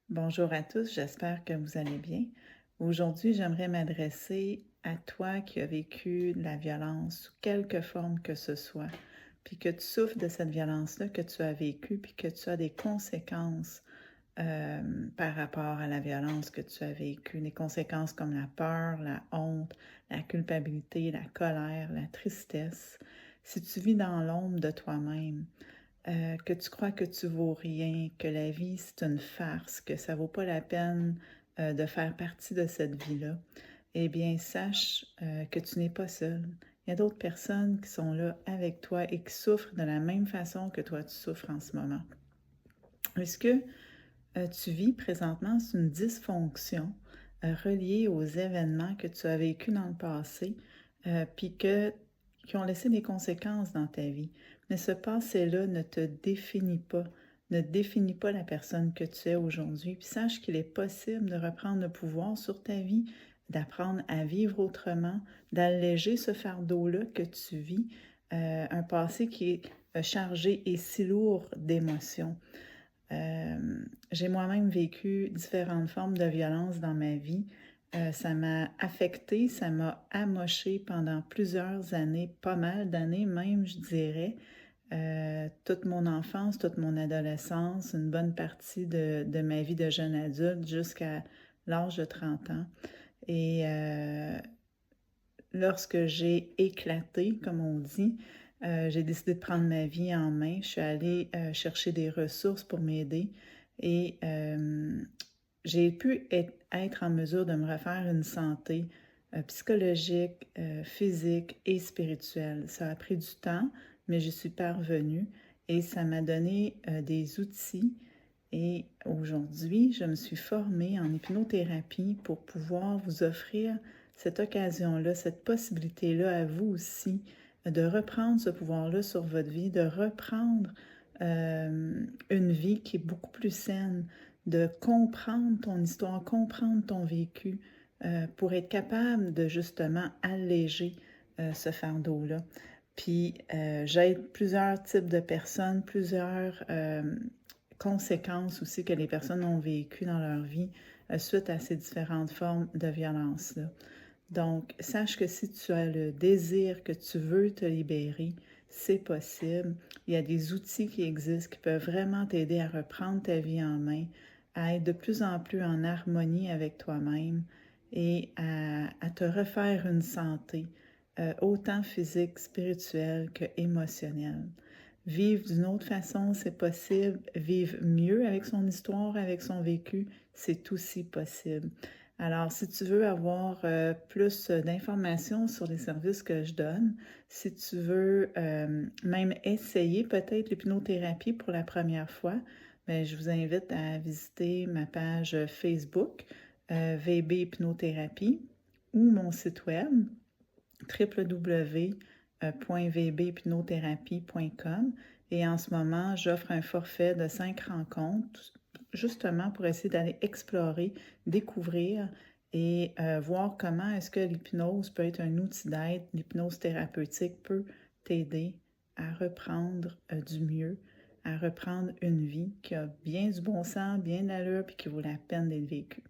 Bonjour à tous, j'espère que vous allez bien. Aujourd'hui, j'aimerais m'adresser à toi qui as vécu de la violence sous quelque forme que ce soit, puis que tu souffres de cette violence-là que tu as vécue, puis que tu as des conséquences par rapport à la violence que tu as vécue. Des conséquences comme la peur, la honte, la culpabilité, la colère, la tristesse. Si tu vis dans l'ombre de toi-même, que tu crois que tu vaux rien, que la vie c'est une farce, que ça vaut pas la peine de faire partie de cette vie-là, eh bien, sache que tu n'es pas seul. Il y a d'autres personnes qui sont là avec toi et qui souffrent de la même façon que toi tu souffres en ce moment. Est-ce que tu vis présentement sur une dysfonction reliée aux événements que tu as vécus dans le passé, puis qui ont laissé des conséquences dans ta vie. Mais ce passé-là ne te définit pas, ne définit pas la personne que tu es aujourd'hui. Puis sache qu'il est possible de reprendre le pouvoir sur ta vie, d'apprendre à vivre autrement, d'alléger ce fardeau-là que tu vis, un passé qui est chargé et si lourd d'émotions. J'ai moi-même vécu différentes formes de violence dans ma vie. Ça m'a affectée, ça m'a amochée pendant plusieurs années, pas mal d'années même, je dirais. Toute mon enfance, toute mon adolescence, une bonne partie de ma vie de jeune adulte jusqu'à l'âge de 30 ans. Et lorsque j'ai éclaté, comme on dit, j'ai décidé de prendre ma vie en main. Je suis allée chercher des ressources pour m'aider et j'ai pu être en mesure de me refaire une santé psychologique, physique et spirituelle. Ça a pris du temps, mais j'y suis parvenue et ça m'a donné des outils. Et aujourd'hui, je me suis formée en hypnothérapie pour pouvoir vous offrir cette occasion-là, cette possibilité-là à vous aussi de reprendre ce pouvoir-là sur votre vie, de reprendre une vie qui est beaucoup plus saine, de comprendre ton histoire, comprendre ton vécu pour être capable de justement alléger ce fardeau-là. Puis j'aide plusieurs types de personnes, plusieurs conséquences aussi que les personnes ont vécues dans leur vie suite à ces différentes formes de violence-là. Donc, sache que si tu as le désir que tu veux te libérer, c'est possible. Il y a des outils qui existent qui peuvent vraiment t'aider à reprendre ta vie en main, à être de plus en plus en harmonie avec toi-même et à te refaire une santé, autant physique, spirituelle que émotionnelle. Vivre d'une autre façon, c'est possible. Vivre mieux avec son histoire, avec son vécu, c'est aussi possible. Alors, si tu veux avoir plus d'informations sur les services que je donne, si tu veux même essayer peut-être l'hypnothérapie pour la première fois, bien, je vous invite à visiter ma page Facebook, VB Hypnothérapie, ou mon site web, www.vbhypnothérapie.com. Et en ce moment, j'offre un forfait de 5 rencontres, justement pour essayer d'aller explorer, découvrir et voir comment est-ce que l'hypnose peut être un outil d'aide, l'hypnose thérapeutique peut t'aider à reprendre du mieux, à reprendre une vie qui a bien du bon sens, bien d'allure, puis qui vaut la peine d'être vécue.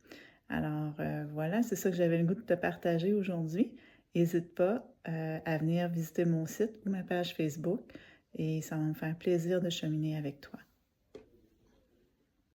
Alors voilà, c'est ça que j'avais le goût de te partager aujourd'hui. N'hésite pas à venir visiter mon site ou ma page Facebook et ça va me faire plaisir de cheminer avec toi.